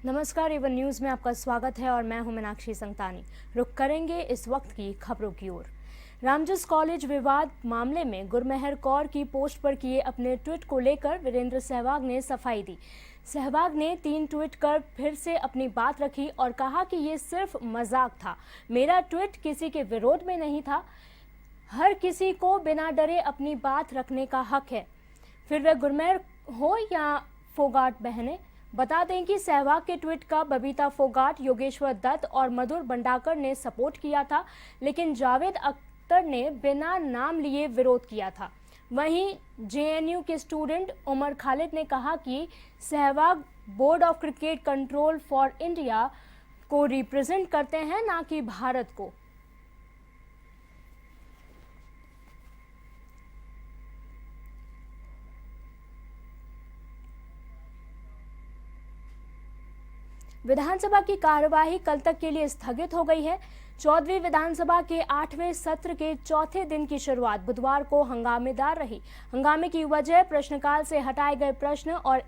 नमस्कार, Avon news में आपका स्वागत है और मैं हूं मीनाक्षी संतानी। रुक करेंगे इस वक्त की खबरों की ओर। रामजस कॉलेज विवाद मामले में गुरमेहर कौर की पोस्ट पर किए अपने ट्वीट को लेकर वीरेंद्र सहवाग ने सफाई दी। सहवाग ने 3 ट्वीट कर फिर से अपनी बात रखी और कहा कि ये सिर्फ मजाक था, मेरा ट्वीट किसी के विरोध में नहीं था। हर किसी को बिना डरे अपनी बात रखने का हक है, फिर वह गुरमेहर हो या फोगाट बहनें। बता दें कि सहवाग के ट्वीट का बबीता फोगाट, योगेश्वर दत्त और मधुर भंडाकर ने सपोर्ट किया था, लेकिन जावेद अख्तर ने बिना नाम लिए विरोध किया था। वहीं जेएनयू के स्टूडेंट उमर खालिद ने कहा कि Sehwag board of cricket control for India को रिप्रेजेंट करते हैं, ना कि भारत को। विधानसभा की कार्यवाही कल तक के लिए स्थगित हो गई है। 14वीं विधानसभा के 8वें सत्र के चौथे दिन की शुरुआत बुधवार को हंगामेदार रही। हंगामे की वजह प्रश्नकाल से हटाए गए प्रश्न और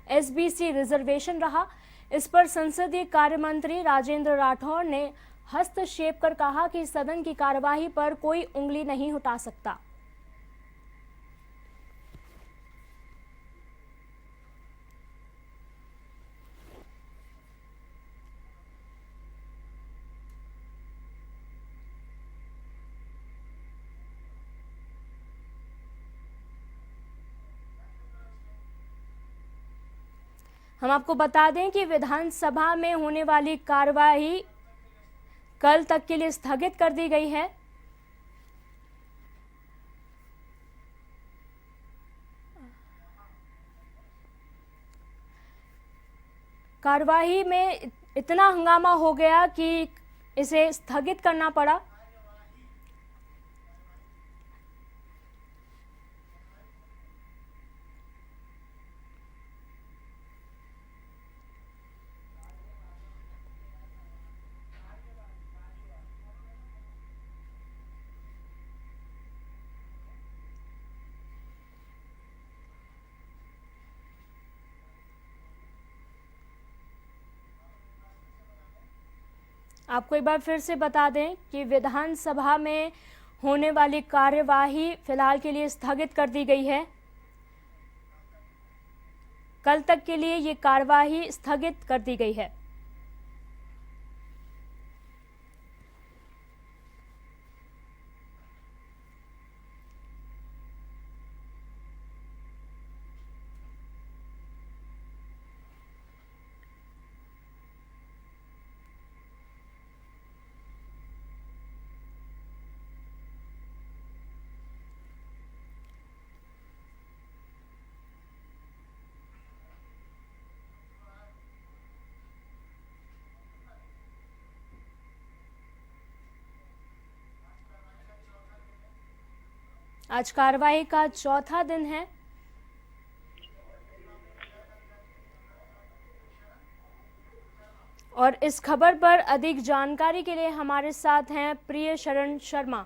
एसबीसी रिजर्वेशन रहा। इस पर संसदीय कार्य मंत्री राजेंद्र राठौड़ ने हस्तक्षेप कर कहा कि सदन की कार्यवाही पर कोई उंगली नहीं उठा सकता। हम आपको बता दें कि विधानसभा में होने वाली कार्यवाही कल तक के लिए स्थगित कर दी गई है। कार्यवाही में इतना हंगामा हो गया कि इसे स्थगित करना पड़ा। आपको एक बार फिर से बता दें कि विधानसभा में होने वाली कार्यवाही फिलहाल के लिए स्थगित कर दी गई है। कल तक के लिए ये कार्यवाही स्थगित कर दी गई है। आज कार्यवाही का चौथा दिन है। और इस खबर पर अधिक जानकारी के लिए हमारे साथ हैं प्रिय शरण शर्मा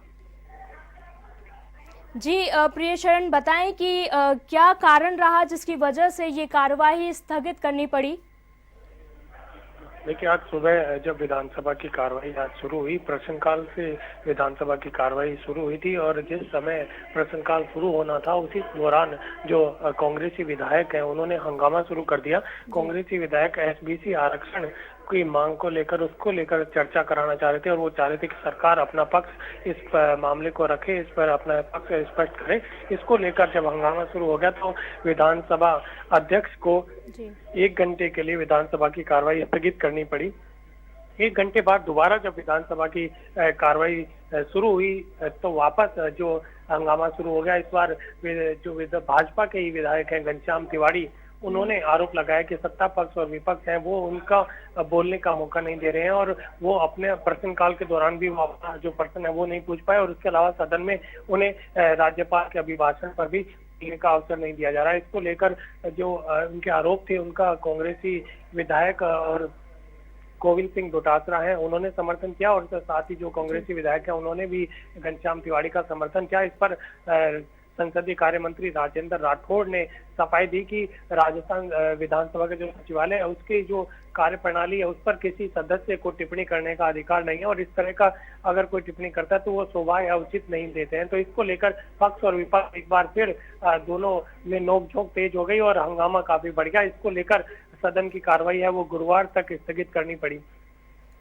जी। प्रिय शरण, बताएं कि क्या कारण रहा जिसकी वजह से ये कार्यवाही स्थगित करनी पड़ी। देखिए, आज सुबह जब विधानसभा की कार्रवाई आज शुरू हुई, प्रश्नकाल से विधानसभा की कार्रवाई शुरू हुई थी और जिस समय प्रश्नकाल शुरू होना था उसी दौरान जो कांग्रेसी विधायक हैं उन्होंने हंगामा शुरू कर दिया। कांग्रेसी विधायक एसबीसी आरक्षण की मांग को लेकर उसको लेकर चर्चा कराना चाह रहे थे और वो चाह रहे थे कि सरकार अपना पक्ष इस मामले को रखे, इस पर अपना पक्ष स्पष्ट करे। इसको लेकर जब हंगामा शुरू हो गया तो विधानसभा अध्यक्ष को 1 घंटे के लिए विधानसभा की कार्रवाई स्थगित करनी पड़ी। 1 घंटे बाद दोबारा जब विधानसभा की कार्रवाई शुरू हुई तो वापस जो हंगामा शुरू हो गया। इस बार जो भाजपा के ही विधायक हैं घनश्याम तिवाड़ी, उन्होंने आरोप लगाया कि सत्ता पक्ष और विपक्ष हैं वो उनका बोलने का मौका नहीं दे रहे हैं और वो अपने प्रश्नकाल के दौरान भी वो अपना जो प्रश्न है वो नहीं पूछ पाए और उसके अलावा सदन में उन्हें राज्यपाल के अभिभाषण पर भी बोलने का अवसर नहीं दिया जा रहा है। इसको लेकर जो उनके आरोप थे उनका कांग्रेसी विधायक और गोविंद सिंह डोटासरा है उन्होंने समर्थन किया और साथ ही जो कांग्रेसी विधायक है उन्होंने भी घनश्याम तिवाड़ी का समर्थन किया। इस पर संसदीय कार्य मंत्री राजेंद्र राठौड़ ने सफाई दी कि राजस्थान विधानसभा का जो सचिवालय है उसकी जो कार्य प्रणाली है उस पर किसी सदस्य को टिप्पणी करने का अधिकार नहीं है, और इस तरह का अगर कोई टिप्पणी करता है तो वो शोभा या उचित नहीं देते हैं। तो इसको लेकर पक्ष और विपक्ष एक बार फिर दोनों में नोकझोंक तेज हो गई और हंगामा काफी बढ़ गया। इसको लेकर सदन की कार्रवाई है वो गुरुवार तक स्थगित करनी पड़ी।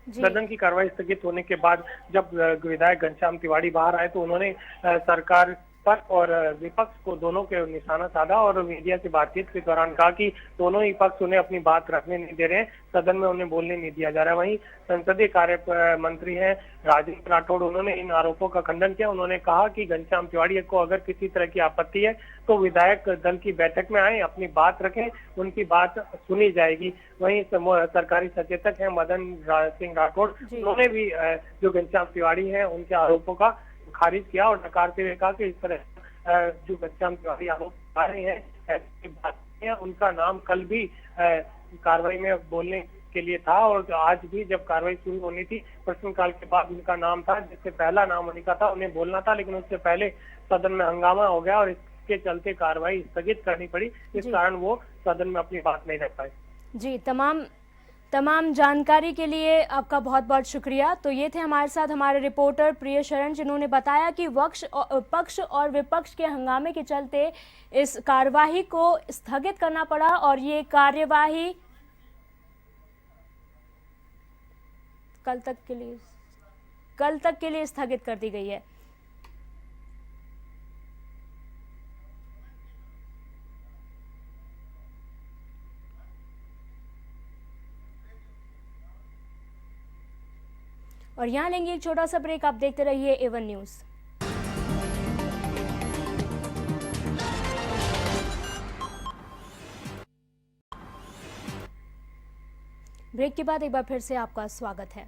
सदन की कार्रवाई स्थगित होने के बाद जब विधायक घनश्याम तिवारी बाहर आए तो उन्होंने सरकार पर और विपक्ष को दोनों के निशाना साधा और मीडिया से बातचीत के दौरान कहा कि दोनों ही पक्ष उन्हें अपनी बात रखने नहीं दे रहे हैं, सदन में उन्हें बोलने नहीं दिया जा रहा है। वहीं संसदीय कार्य मंत्री हैं राजेंद्र राठौड़, उन्होंने इन आरोपों का खंडन किया। उन्होंने कहा कि घनश्याम तिवारी को अगर किसी तरह की आपत्ति है तो विधायक दल की बैठक में आए, अपनी बात रखें, उनकी बात सुनी जाएगी। वहीं सरकारी सचेतक हैं मदन सिंह राठौड़, उन्होंने भी जो घनश्याम तिवारी है उनके आरोपों का खारिज किया और नकारते हुए कहा कि इस तरह जो घनश्याम तिवारी आरोप लगा रहे हैं ऐसी बात नहीं है। उनका नाम कल भी कार्रवाई में बोलने के लिए था और आज भी जब कार्रवाई शुरू होनी थी प्रश्नकाल के बाद उनका नाम था, जिससे पहला नाम उन्हीं का था, उन्हें बोलना था, लेकिन उससे पहले सदन में हंगामा हो गया और इसके चलते कार्रवाई स्थगित करनी पड़ी। इस कारण वो सदन में अपनी बात नहीं रख पाए। जी, तमाम जानकारी के लिए आपका बहुत बहुत शुक्रिया। तो ये थे हमारे साथ हमारे रिपोर्टर प्रिय शरण, जिन्होंने बताया कि पक्ष और विपक्ष के हंगामे के चलते इस कार्यवाही को स्थगित करना पड़ा और ये कार्यवाही कल तक के लिए स्थगित कर दी गई है। और यहाँ लेंगे एक छोटा सा ब्रेक। आप देखते रहिए A1 न्यूज़। ब्रेक के बाद एक बार फिर से आपका स्वागत है।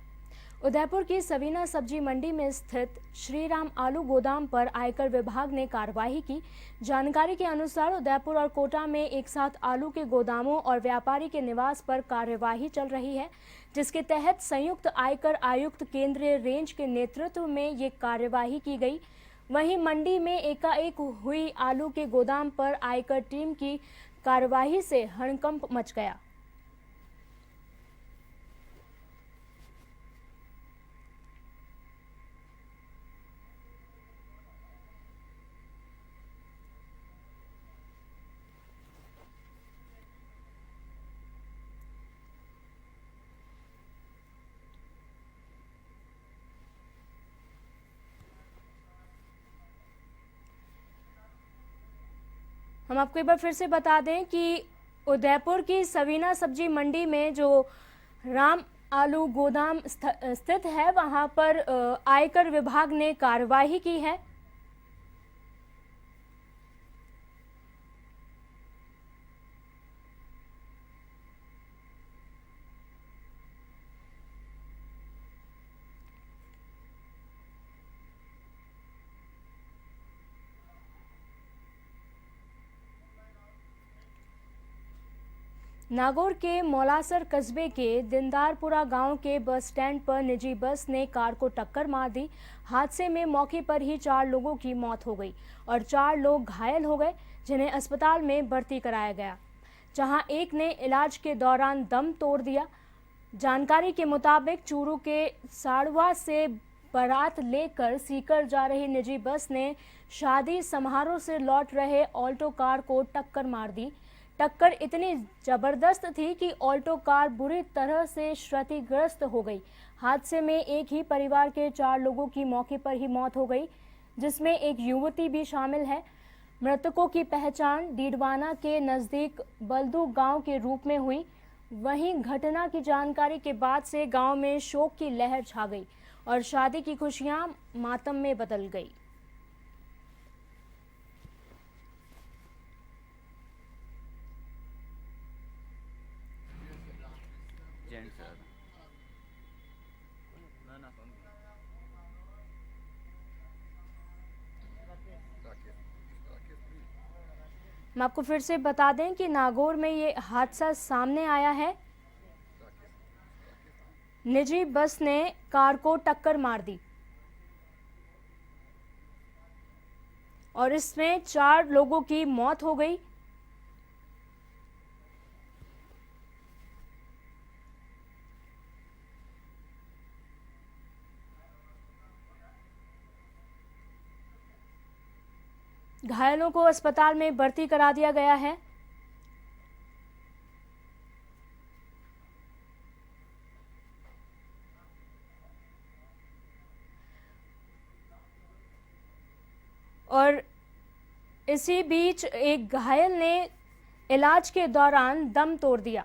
उदयपुर की सवीना सब्जी मंडी में स्थित श्रीराम आलू गोदाम पर आयकर विभाग ने कार्रवाई की। जानकारी के अनुसार उदयपुर और कोटा में एक साथ आलू के गोदामों और व्यापारी के निवास पर कार्यवाही चल रही है, जिसके तहत संयुक्त आयकर आयुक्त केंद्रीय रेंज के नेतृत्व में ये कार्यवाही की गई। वहीं मंडी में एकाएक हुई आलू के गोदाम पर आयकर टीम की कार्यवाही से हड़कंप मच गया। हम आपको एक बार फिर से बता दें कि उदयपुर की सवीना सब्जी मंडी में जो राम आलू गोदाम स्थित है वहां पर आयकर विभाग ने कार्यवाही की है। नागौर के मौलासर कस्बे के दिनदारपुरा गांव के बस स्टैंड पर निजी बस ने कार को टक्कर मार दी। हादसे में मौके पर ही 4 लोगों की मौत हो गई और 4 लोग घायल हो गए, जिन्हें अस्पताल में भर्ती कराया गया, जहां एक ने इलाज के दौरान दम तोड़ दिया। जानकारी के मुताबिक चूरू के साड़वा से बारात लेकर सीकर जा रही निजी बस ने शादी समारोह से लौट रहे ऑल्टो कार को टक्कर मार दी। टक्कर इतनी जबरदस्त थी कि ऑल्टो कार बुरी तरह से क्षतिग्रस्त हो गई। हादसे में एक ही परिवार के 4 लोगों की मौके पर ही मौत हो गई, जिसमें एक युवती भी शामिल है। मृतकों की पहचान डीडवाना के नजदीक बलदू गांव के रूप में हुई। वहीं घटना की जानकारी के बाद से गांव में शोक की लहर छा गई और शादी की खुशियां मातम में बदल गई। मैं आपको फिर से बता दें कि नागौर में ये हादसा सामने आया है। निजी बस ने कार को टक्कर मार दी। और इसमें 4 लोगों की मौत हो गई। घायलों को अस्पताल में भर्ती करा दिया गया है। और इसी बीच एक घायल ने इलाज के दौरान दम तोड़ दिया।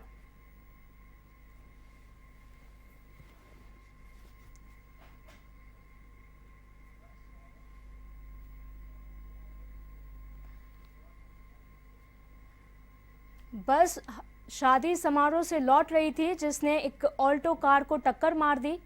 बस शादी समारोह से लौट रही थी जिसने एक ऑल्टो कार को टक्कर मार दी।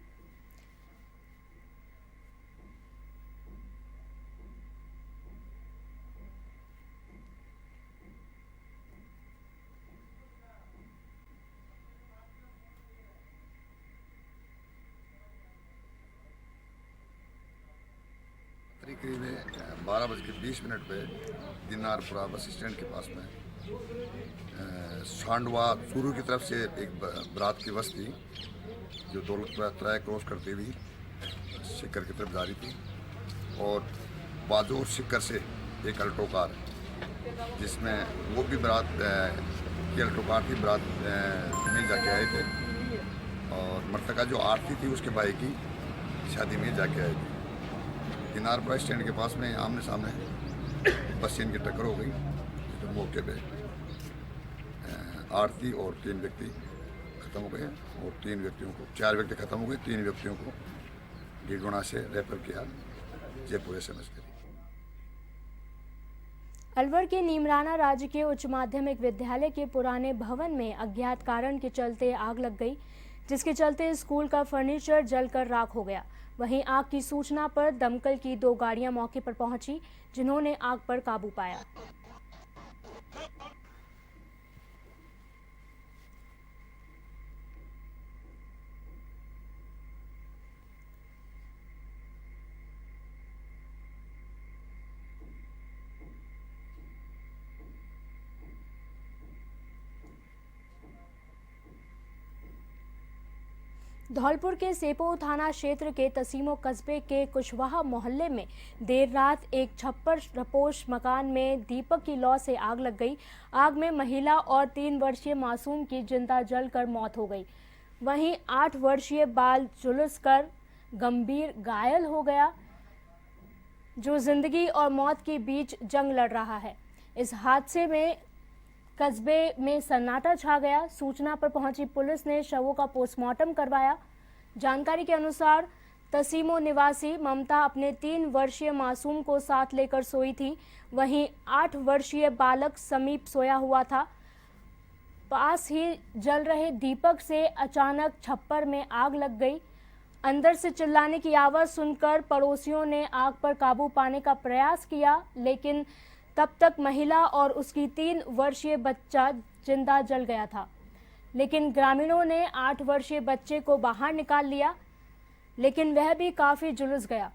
करीब 12:20 पे दिनारपुरा बस स्टैंड के पास में सांडवा चूरू की तरफ से एक बारात की बस थी जो दौलतपुरा तराई क्रॉस करती हुई सिक्कर की तरफ जा रही थी और बाजोर सिक्कर से एक अल्टो कार जिसमें वो भी बारात की अल्टो कार की बारात में जाके आए थे और मृतका जो आरती थी उसके भाई की शादी में जाके आए थे। दिनारपुरा स्टैंड के पास में आमने सामने बस से इनकी टक्कर हो गई तो मौके पे आरती और 3 व्यक्ति खत्म हो गए और 4 व्यक्ति खत्म हो गए। 3 व्यक्तियों को गिरगुणा से रेफर किया जयपुर SMS के। अलवर के नीमराना राजकीय उच्च माध्यमिक विद्यालय के पुराने भवन में अज्ञात कारण के चलते आग लग गई, जिसके चलते स्कूल का फर्नीचर जलकर राख हो गया। वहीं आग की सूचना पर दमकल की 2 गाड़ियां मौके पर पहुंची, जिन्होंने आग पर काबू पाया। धौलपुर के सेपो थाना क्षेत्र के तसीमो कस्बे के कुशवाहा मोहल्ले में देर रात एक छप्पर रपोश मकान में दीपक की लौ से आग लग गई। आग में महिला और 3 वर्षीय मासूम की जिंदा जलकर मौत हो गई। वहीं 8 वर्षीय बाल झुलसकर गंभीर घायल हो गया, जो जिंदगी और मौत के बीच जंग लड़ रहा है। इस हादसे में कस्बे में सन्नाटा छा गया। सूचना पर पहुंची पुलिस ने शवों का पोस्टमार्टम करवाया। जानकारी के अनुसार तसीमो निवासी ममता अपने 3 वर्षीय मासूम को साथ लेकर सोई थी। वहीं 8 वर्षीय बालक समीप सोया हुआ था। पास ही जल रहे दीपक से अचानक छप्पर में आग लग गई। अंदर से चिल्लाने की आवाज सुनकर पड़ोसियों ने आग पर काबू पाने का प्रयास किया, लेकिन तब तक महिला और उसकी 3 वर्षीय बच्चा जिंदा जल गया था। लेकिन ग्रामीणों ने 8 वर्षीय बच्चे को बाहर निकाल लिया, लेकिन वह भी काफी झुलस गया,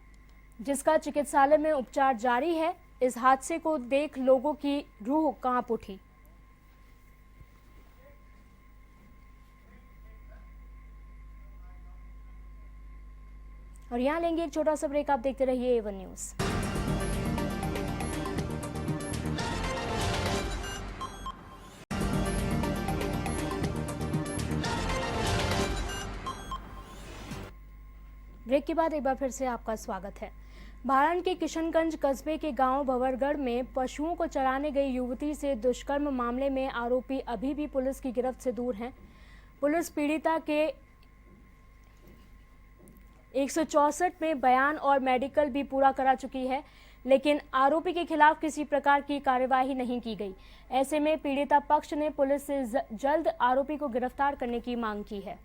जिसका चिकित्सालय में उपचार जारी है। इस हादसे को देख लोगों की रूह कांप उठी। और यहाँ लेंगे एक छोटा सा ब्रेक। आप देखते रहिए A1 न्यूज़। ब्रेक के बाद एक बार फिर से आपका स्वागत है। भारण के किशनगंज कस्बे के गांव भंवरगढ़ में पशुओं को चराने गई युवती से दुष्कर्म मामले में आरोपी अभी भी पुलिस की गिरफ्त से दूर हैं। पुलिस पीड़िता के 164 में बयान और मेडिकल भी पूरा करा चुकी है, लेकिन आरोपी के खिलाफ किसी प्रकार की कार्यवाही नहीं की गई। ऐसे में पीड़िता पक्ष ने पुलिस से जल्द आरोपी को गिरफ्तार करने की मांग की है।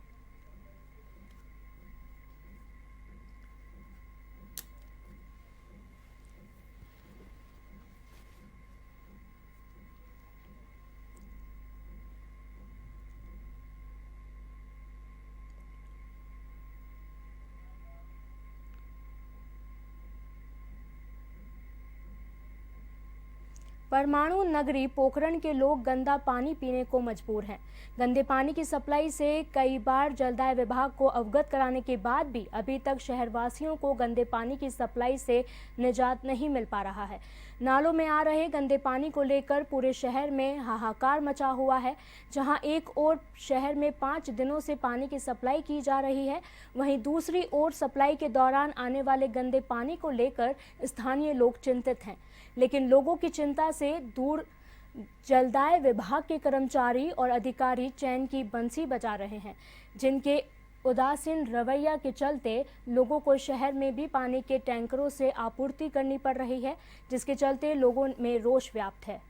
परमाणु नगरी पोखरण के लोग गंदा पानी पीने को मजबूर हैं। गंदे पानी की सप्लाई से कई बार जलदाय विभाग को अवगत कराने के बाद भी अभी तक शहरवासियों को गंदे पानी की सप्लाई से निजात नहीं मिल पा रहा है। नालों में आ रहे गंदे पानी को लेकर पूरे शहर में हाहाकार मचा हुआ है। जहां एक ओर शहर में 5 दिनों से पानी की सप्लाई की जा रही है, वहीं दूसरी ओर सप्लाई के दौरान आने वाले गंदे पानी को लेकर स्थानीय लोग चिंतित हैं। लेकिन लोगों की चिंता से दूर जलदाय विभाग के कर्मचारी और अधिकारी चैन की बंसी बजा रहे हैं, जिनके उदासीन रवैया के चलते लोगों को शहर में भी पानी के टैंकरों से आपूर्ति करनी पड़ रही है, जिसके चलते लोगों में रोष व्याप्त है।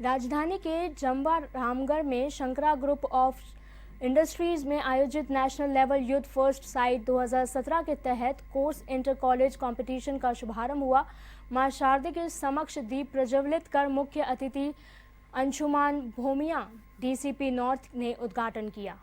राजधानी के जम्वा रामगढ़ में शंकरा ग्रुप ऑफ इंडस्ट्रीज में आयोजित national level youth first sight 2017 के तहत कोर्स इंटर कॉलेज कंपटीशन का शुभारंभ हुआ। मां शारदे के समक्ष दीप प्रज्वलित कर मुख्य अतिथि अंशुमान भोमिया डीसीपी नॉर्थ ने उद्घाटन किया।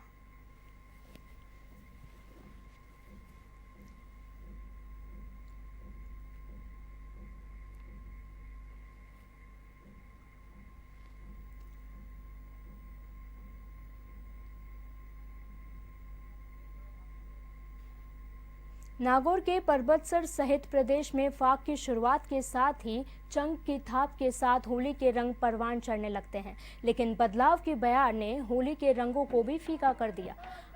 नागौर के परबतसर सहित प्रदेश में फाग की शुरुआत के साथ ही चंग की थाप के साथ होली के रंग परवान चढ़ने लगते हैं, लेकिन बदलाव की बयार ने होली के रंगों को भी फीका कर दिया।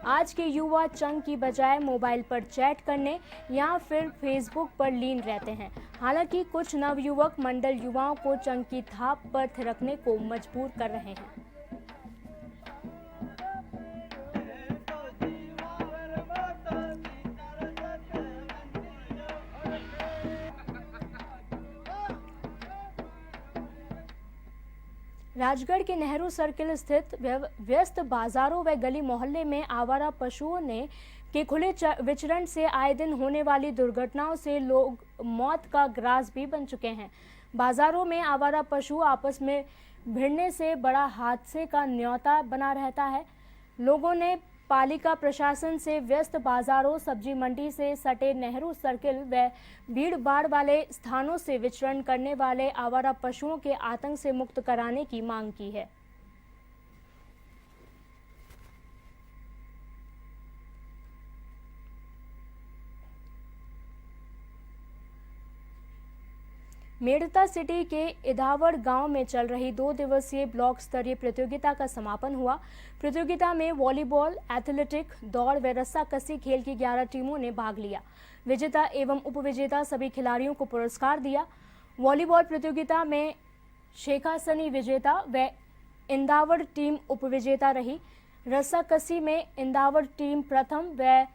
आज के युवा चंग की बजाय मोबाइल पर चैट करने या फिर फेसबुक पर लीन रहते हैं। हालांकि कुछ नवयुवक मंडल युवाओं को चंग की थाप पर थिरकने को मजबूर कर रहे हैं। राजगढ़ के नेहरू सर्किल स्थित व्यस्त बाजारों व गली मोहल्ले में आवारा पशुओं के खुले विचरण से आए दिन होने वाली दुर्घटनाओं से लोग मौत का ग्रास भी बन चुके हैं। बाजारों में आवारा पशु आपस में भिड़ने से बड़ा हादसे का न्योता बना रहता है। लोगों ने पालिका प्रशासन से व्यस्त बाजारों, सब्जी मंडी से सटे नेहरू सर्किल व भीड़ भाड़ वाले स्थानों से विचरण करने वाले आवारा पशुओं के आतंक से मुक्त कराने की मांग की है। मेड़ता सिटी के इधावड़ गांव में चल रही 2 दिवसीय ब्लॉक स्तरीय प्रतियोगिता का समापन हुआ। प्रतियोगिता में वॉलीबॉल, एथलेटिक, दौड़ व रस्साकसी खेल की 11 टीमों ने भाग लिया। विजेता एवं उपविजेता सभी खिलाड़ियों को पुरस्कार दिया। वॉलीबॉल प्रतियोगिता में शेखासनी विजेता व इंदावड़ टीम उपविजेता रही। रस्साकसी में इंदावड़ टीम प्रथम व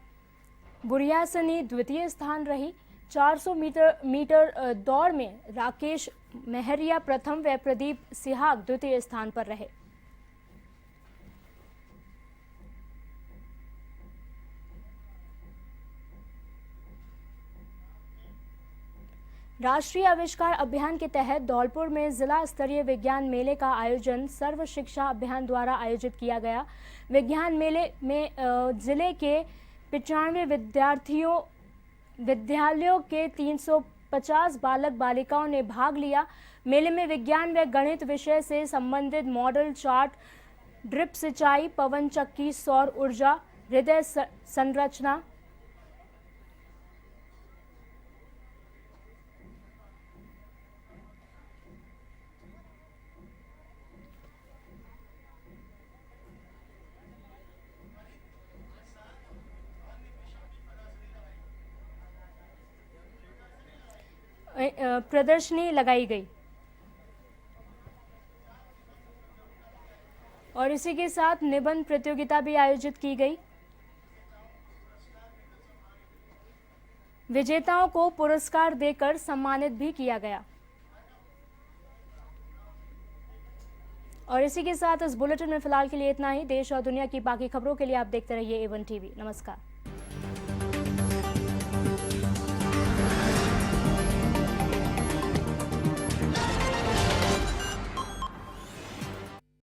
बुरियासनी द्वितीय स्थान रही। 400 मीटर दौड़ में राकेश मेहरिया प्रथम व प्रदीप सिहाग द्वितीय स्थान पर रहे। राष्ट्रीय आविष्कार अभियान के तहत धौलपुर में जिला स्तरीय विज्ञान मेले का आयोजन सर्व शिक्षा अभियान द्वारा आयोजित किया गया। विज्ञान मेले में जिले के 95 विद्यालयों के 350 बालक बालिकाओं ने भाग लिया। मेले में विज्ञान व गणित विषय से संबंधित मॉडल चार्ट, ड्रिप सिंचाई, पवन चक्की, सौर ऊर्जा, हृदय संरचना, प्रदर्शनी लगाई गई। और इसी के साथ निबंध प्रतियोगिता भी आयोजित की गई। विजेताओं को पुरस्कार देकर सम्मानित भी किया गया। और इसी के साथ इस बुलेटिन में फिलहाल के लिए इतना ही। देश और दुनिया की बाकी खबरों के लिए आप देखते रहिए A1 टीवी। नमस्कार।